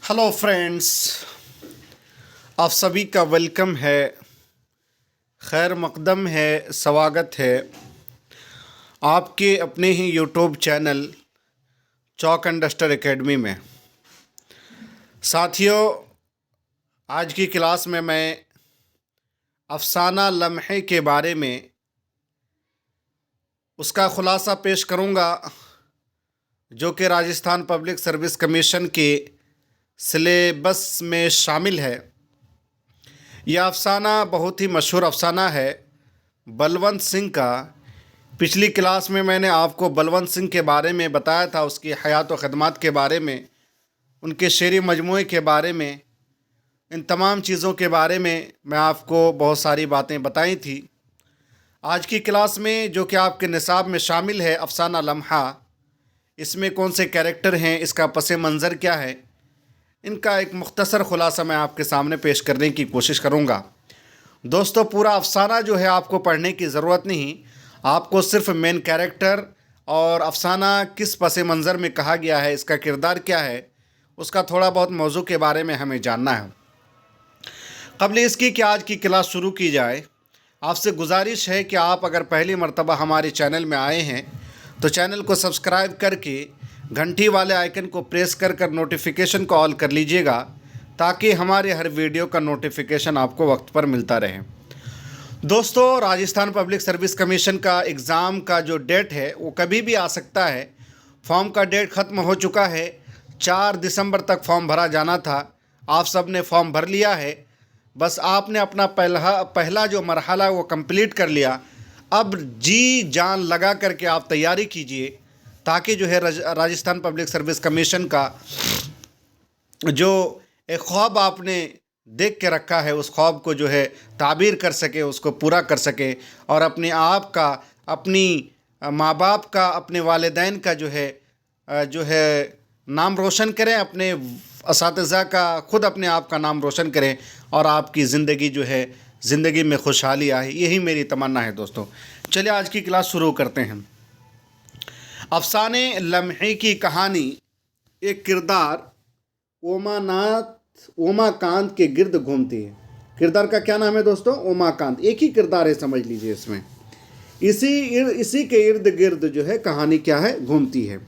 Hello friends, आप सभी का वेलकम है, खैर मकदम है, स्वागत है आपके अपने ही YouTube channel chalk and duster academy में। साथियों, आज की क्लास में मैं अफसाना लम्हे के बारे में उसका खुलासा पेश करूंगा जो कि राजस्थान पब्लिक सर्विस कमीशन के सिलेबस में शामिल है। यह अफसाना बहुत ही मशहूर अफसाना है बलवंत सिंह का। पिछली क्लास में मैंने आपको बलवंत सिंह के बारे में बताया था, उसकी हयात व ख़दमात के बारे में, उनके शेरी मजमूए के बारे में, इन तमाम चीज़ों के बारे में मैं आपको बहुत सारी बातें बताई थी। आज की क्लास में जो कि आपके निसाब में शामिल है अफसाना लम्हा, इसमें कौन से कैरेक्टर हैं, इसका पस मंज़र क्या है, इनका एक मुख्तसर ख़ुलासा मैं आपके सामने पेश करने की कोशिश करूँगा। दोस्तों, पूरा अफसाना जो है आपको पढ़ने की ज़रूरत नहीं, आपको सिर्फ मेन कैरेक्टर और अफसाना किस पस मंज़र में कहा गया है, इसका किरदार क्या है, उसका थोड़ा बहुत मौजू के बारे में हमें जानना है। क़ब्ल इसकी कि आज की क्लास शुरू की जाए, आपसे गुजारिश है कि आप अगर पहली मरतबा हमारे चैनल में आए हैं तो चैनल को सब्सक्राइब करके घंटी वाले आइकन को प्रेस कर नोटिफिकेशन को ऑल कर लीजिएगा, ताकि हमारे हर वीडियो का नोटिफिकेशन आपको वक्त पर मिलता रहे। दोस्तों, राजस्थान पब्लिक सर्विस कमीशन का एग्ज़ाम का जो डेट है वो कभी भी आ सकता है। फॉर्म का डेट ख़त्म हो चुका है, 4 दिसंबर तक फॉर्म भरा जाना था। आप सब ने फॉर्म भर लिया है, बस आपने अपना पहला जो मरहला वो कंप्लीट कर लिया। अब जी जान लगा करके आप तैयारी कीजिए, ताकि जो है राजस्थान पब्लिक सर्विस कमीशन का जो एक ख्वाब आपने देख के रखा है, उस ख्वाब को जो है ताबीर कर सके, उसको पूरा कर सके और अपने आप का, अपनी माँ बाप का, अपने वालिदैन का जो है नाम रोशन करें, अपने असातिज़ा का, ख़ुद अपने आप का नाम रोशन करें और आपकी ज़िंदगी जो है, ज़िंदगी में खुशहाली आए, यही मेरी तमन्ना है। दोस्तों, चलिए आज की क्लास शुरू करते हैं। अफसाने लम्हे की कहानी एक किरदार ओमाकांत के गिर्द घूमती है। किरदार का क्या नाम है दोस्तों? ओमाकांत। एक ही किरदार है, समझ लीजिए। इसमें इसी के इर्द गिर्द जो है कहानी क्या है, घूमती है।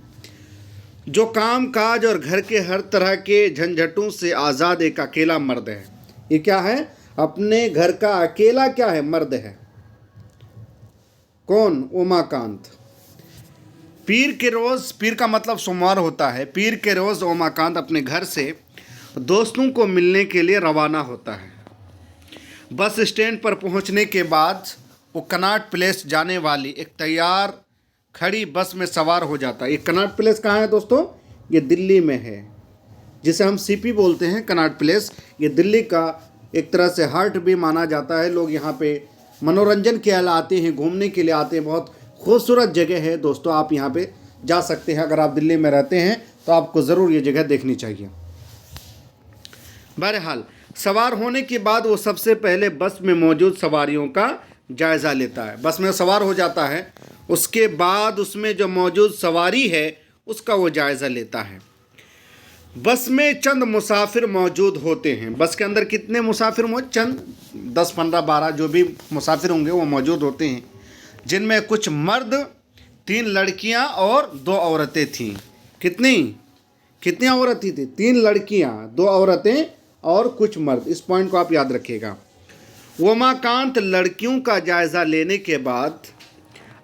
जो काम काज और घर के हर तरह के झंझटों से आज़ाद एक अकेला मर्द है। ये क्या है? अपने घर का अकेला क्या है, मर्द है। कौन? ओमाकांत। पीर के रोज़, पीर का मतलब सोमवार होता है, पीर के रोज़ ओमाकांत अपने घर से दोस्तों को मिलने के लिए रवाना होता है। बस स्टैंड पर पहुंचने के बाद वो कनॉट प्लेस जाने वाली एक तैयार खड़ी बस में सवार हो जाता है। ये कनॉट प्लेस कहाँ है दोस्तों? ये दिल्ली में है, जिसे हम सीपी बोलते हैं, कनॉट प्लेस। ये दिल्ली का एक तरह से हार्ट भी माना जाता है। लोग यहाँ पे मनोरंजन के लिए आते हैं, घूमने के लिए आते हैं। बहुत खूबसूरत जगह है दोस्तों, आप यहाँ पे जा सकते हैं। अगर आप दिल्ली में रहते हैं तो आपको ज़रूर ये जगह देखनी चाहिए। बहरहाल, सवार होने के बाद वो सबसे पहले बस में मौजूद सवारियों का जायज़ा लेता है। बस में सवार हो जाता है, उसके बाद उसमें जो मौजूद सवारी है उसका वो जायज़ा लेता है। बस में चंद मुसाफिर मौजूद होते हैं। बस के अंदर कितने मुसाफिर मौजूद? चंद 10, 15, 12 जो भी मुसाफिर होंगे वो मौजूद होते हैं, जिनमें कुछ मर्द, 3 लड़कियां और 2 औरतें थीं। कितनी औरतें थी? 3 लड़कियां, 2 औरतें और कुछ मर्द। इस पॉइंट को आप याद रखिएगा। ओमाकांत लड़कियों का जायज़ा लेने के बाद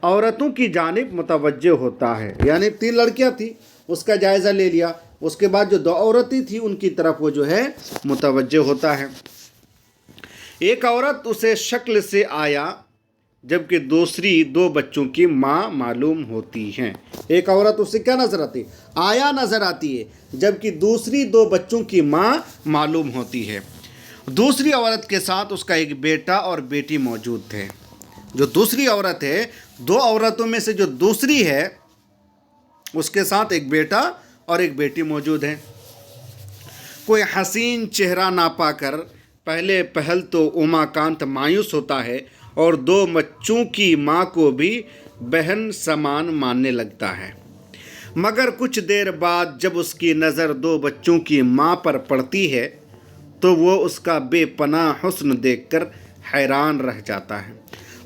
औरतों की जानिब मुतवज्जो होता है। यानी 3 लड़कियां थी, उसका जायज़ा ले लिया, उसके बाद जो 2 औरतें थी उनकी तरफ वो जो है मुतवज्जो होता है। एक औरत उसे शक्ल से आया, जबकि दूसरी 2 बच्चों की माँ मालूम होती हैं। एक औरत उससे क्या नज़र आती है? आया नज़र आती है, जबकि दूसरी 2 बच्चों की माँ मालूम होती है। दूसरी औरत के साथ उसका एक बेटा और बेटी मौजूद थे। जो दूसरी औरत है, 2 औरतों में से जो दूसरी है, उसके साथ एक बेटा और एक बेटी मौजूद है। कोई हसीन चेहरा ना पाकर पहले पहल तो उमाकांत मायूस होता है और 2 बच्चों की माँ को भी बहन समान मानने लगता है। मगर कुछ देर बाद जब उसकी नज़र 2 बच्चों की माँ पर पड़ती है तो वो उसका बेपनाह हुस्न देखकर हैरान रह जाता है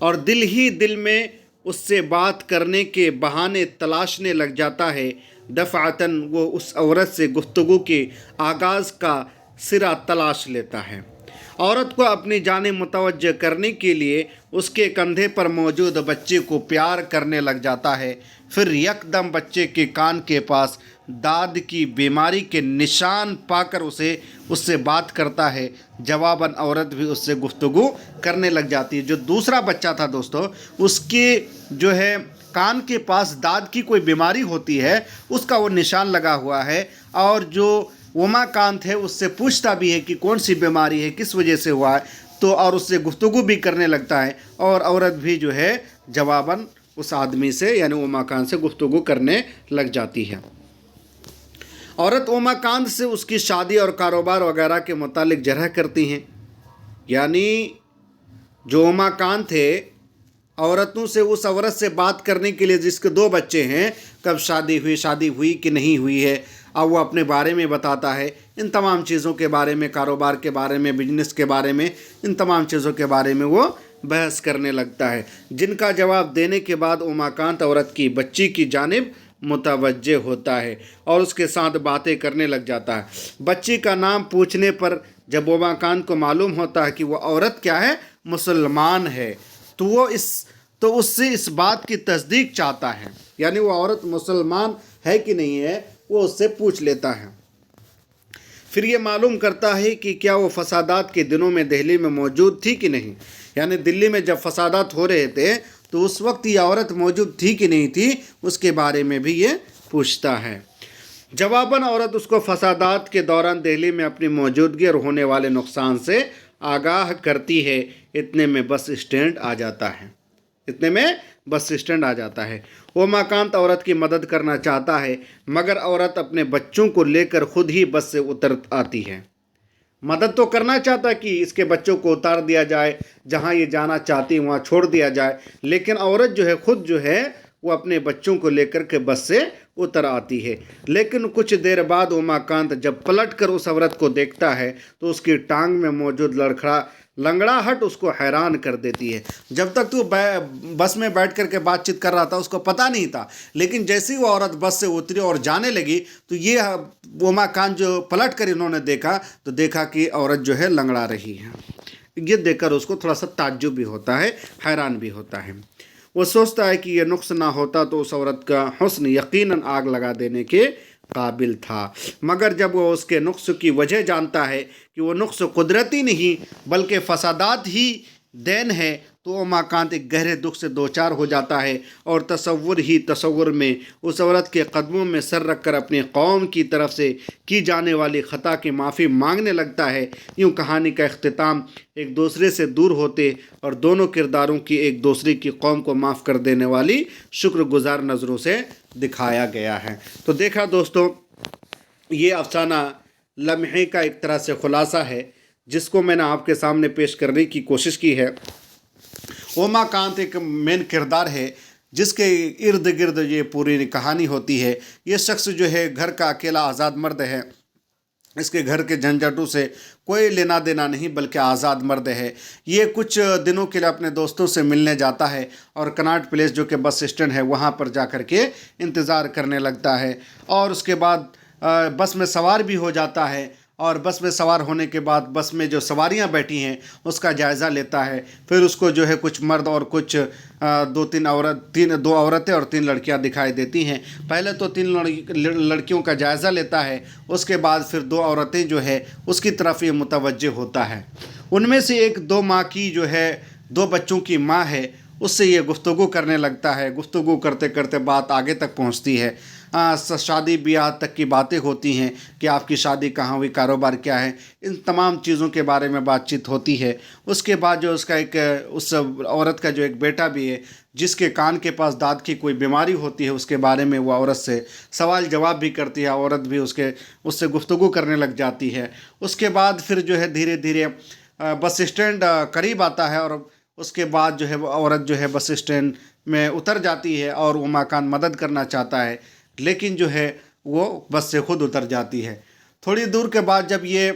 और दिल ही दिल में उससे बात करने के बहाने तलाशने लग जाता है। दफ़अतन वो उस औरत से गुफ्तगू के आगाज़ का सिरा तलाश लेता है। औरत को अपनी जाने मुतवज्जह करने के लिए उसके कंधे पर मौजूद बच्चे को प्यार करने लग जाता है। फिर यकदम बच्चे के कान के पास दाद की बीमारी के निशान पाकर उससे बात करता है। जवाबन औरत भी उससे गुफ्तगू करने लग जाती है। जो दूसरा बच्चा था दोस्तों, उसके जो है कान के पास दाद की कोई बीमारी होती है, उसका वो निशान लगा हुआ है और जो उमाकांत है उससे पूछता भी है कि कौन सी बीमारी है, किस वजह से हुआ है, तो और उससे गुफ्तगू भी करने लगता है और औरत भी जो है जवाबन उस आदमी से यानी उमाकांत से गुफ्तगू करने लग जाती है। औरत उमाकांत से उसकी शादी और कारोबार वगैरह के मुतालिक जरह करती हैं। यानी जो उमाकांत है औरतों से उस औरत से बात करने के लिए जिसके 2 बच्चे हैं, कब शादी हुई कि नहीं हुई है, अब वो अपने बारे में बताता है, इन तमाम चीज़ों के बारे में, कारोबार के बारे में, बिजनेस के बारे में, इन तमाम चीज़ों के बारे में वो बहस करने लगता है, जिनका जवाब देने के बाद उमाकांत औरत की बच्ची की जानिब मुतवज्जे होता है और उसके साथ बातें करने लग जाता है। बच्ची का नाम पूछने पर जब उमाकांत को मालूम होता है कि वो औरत क्या है, मुसलमान है, तो उससे इस बात की तस्दीक चाहता है, यानी वो औरत मुसलमान है कि नहीं है वो उससे पूछ लेता है। फिर ये मालूम करता है कि क्या वो फसादात के दिनों में दिल्ली में मौजूद थी कि नहीं, यानी दिल्ली में जब फसादात हो रहे थे तो उस वक्त ये औरत मौजूद थी कि नहीं थी, उसके बारे में भी ये पूछता है। जवाबन औरत उसको फसादात के दौरान दिल्ली में अपनी मौजूदगी और होने वाले नुकसान से आगाह करती है। इतने में बस स्टैंड आ जाता है। उमाकांत औरत की मदद करना चाहता है मगर औरत अपने बच्चों को लेकर खुद ही बस से उतर आती है। मदद तो करना चाहता है कि इसके बच्चों को उतार दिया जाए, जहाँ ये जाना चाहती है वहाँ छोड़ दिया जाए, लेकिन औरत जो है खुद जो है वो अपने बच्चों को लेकर के बस से उतर आती है। लेकिन कुछ देर बाद उमाकांत जब पलट कर उस औरत को देखता है तो उसकी टांग में मौजूद लंगड़ाहट उसको हैरान कर देती है। जब तक तो बस में बैठ कर के बातचीत कर रहा था उसको पता नहीं था, लेकिन जैसे ही वो औरत बस से उतरी और जाने लगी तो ये उमाकांत जो पलट कर इन्होंने देखा तो देखा कि औरत जो है लंगड़ा रही है। ये देखकर उसको थोड़ा सा ताज्जुब भी होता है, हैरान भी होता है। वो सोचता है कि ये नुक्स ना होता तो उस औरत का हुस्न यकीनन आग लगा देने के काबिल था, मगर जब वो उसके नुक्स की वजह जानता है कि वो नुक्स कुदरती नहीं बल्कि फसादात ही देन है तो उमाकांत एक गहरे दुख से दो चार हो जाता है और तसव्वुर में उस औरत के कदमों में सर रख कर अपनी कौम की तरफ से की जाने वाली ख़ता की माफ़ी मांगने लगता है। यूँ कहानी का इख्तिताम एक दूसरे से दूर होते और दोनों किरदारों की एक दूसरे की कौम को माफ़ कर देने वाली शुक्रगुजार नज़रों से दिखाया गया है। तो देखा दोस्तों, ये अफसाना लम्हे का एक तरह से ख़ुलासा है जिसको मैंने आपके सामने पेश करने की कोशिश की है। उमाकांत एक मेन किरदार है जिसके इर्द गिर्द ये पूरी कहानी होती है। ये शख्स जो है घर का अकेला आज़ाद मर्द है, इसके घर के झंझटों से कोई लेना देना नहीं बल्कि आज़ाद मर्द है। ये कुछ दिनों के लिए अपने दोस्तों से मिलने जाता है और कनॉट प्लेस जो कि बस स्टैंड है वहाँ पर जा कर के इंतज़ार करने लगता है और उसके बाद बस में सवार भी हो जाता है और बस में सवार होने के बाद बस में जो सवारियां बैठी हैं उसका जायज़ा लेता है। फिर उसको जो है कुछ मर्द और कुछ दो औरतें और 3 लड़कियां दिखाई देती हैं। पहले तो 3 लड़कियों का जायज़ा लेता है, उसके बाद फिर 2 औरतें जो है उसकी तरफ ये मुतवज्जे होता है। उनमें से एक 2 माँ की जो है 2 बच्चों की माँ है, उससे ये गुफ्तगू करने लगता है। गुफ्तगू करते करते बात आगे तक पहुँचती है, शादी ब्याह तक की बातें होती हैं कि आपकी शादी कहाँ हुई, कारोबार क्या है, इन तमाम चीज़ों के बारे में बातचीत होती है। उसके बाद जो उसका उस औरत का जो एक बेटा भी है जिसके कान के पास दाद की कोई बीमारी होती है, उसके बारे में वो औरत से सवाल जवाब भी करती है। औरत भी उससे गुफ्तगू करने लग जाती है। उसके बाद फिर जो है धीरे धीरे बस स्टैंड करीब आता है और उसके बाद जो है वो औरत जो है बस स्टैंड में उतर जाती है और उमाकांत मदद करना चाहता है, लेकिन जो है वो बस से खुद उतर जाती है। थोड़ी दूर के बाद जब ये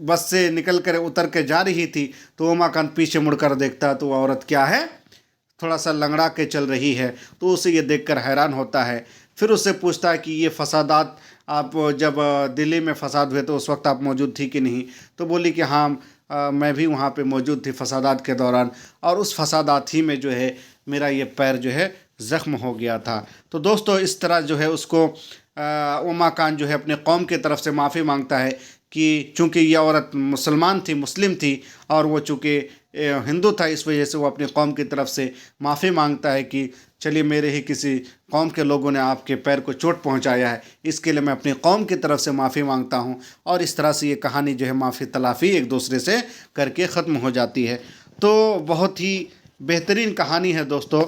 बस से निकल कर उतर के जा रही थी तो उमाकांत पीछे मुड़कर देखता तो वो औरत क्या है, थोड़ा सा लंगड़ा के चल रही है। तो उसे ये देखकर हैरान होता है। फिर उससे पूछता है कि ये फसादात, आप जब दिल्ली में फसाद हुए तो उस वक्त आप मौजूद थी कि नहीं? तो बोली कि हाँ, मैं भी वहाँ पे मौजूद थी फसादात के दौरान, और उस फसादात ही में जो है मेरा ये पैर जो है ज़ख्म हो गया था। तो दोस्तों इस तरह जो है उसको उमाकांत जो है अपने कौम की तरफ से माफ़ी मांगता है कि चूँकि ये औरत मुसलमान थी, मुस्लिम थी, और वो चूँकि हिंदू था, इस वजह से वो अपनी कौम की तरफ से माफ़ी मांगता है कि चलिए मेरे ही किसी कौम के लोगों ने आपके पैर को चोट पहुंचाया है, इसके लिए मैं अपनी कौम की तरफ से माफ़ी मांगता हूं। और इस तरह से ये कहानी जो है माफ़ी तलाफ़ी एक दूसरे से करके ख़त्म हो जाती है। तो बहुत ही बेहतरीन कहानी है दोस्तों,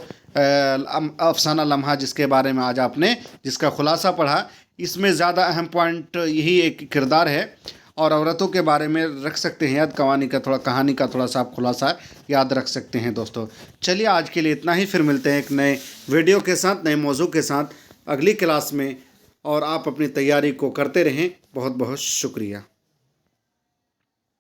अफसाना लम्हा, जिसके बारे में आज आपने जिसका ख़ुलासा पढ़ा। इसमें ज़्यादा अहम पॉइंट यही एक किरदार है, और औरतों के बारे में रख सकते हैं याद, कहानी का थोड़ा सा आप खुलासा याद रख सकते हैं दोस्तों। चलिए आज के लिए इतना ही, फिर मिलते हैं एक नए वीडियो के साथ, नए मौजू के साथ अगली क्लास में, और आप अपनी तैयारी को करते रहें। बहुत बहुत शुक्रिया।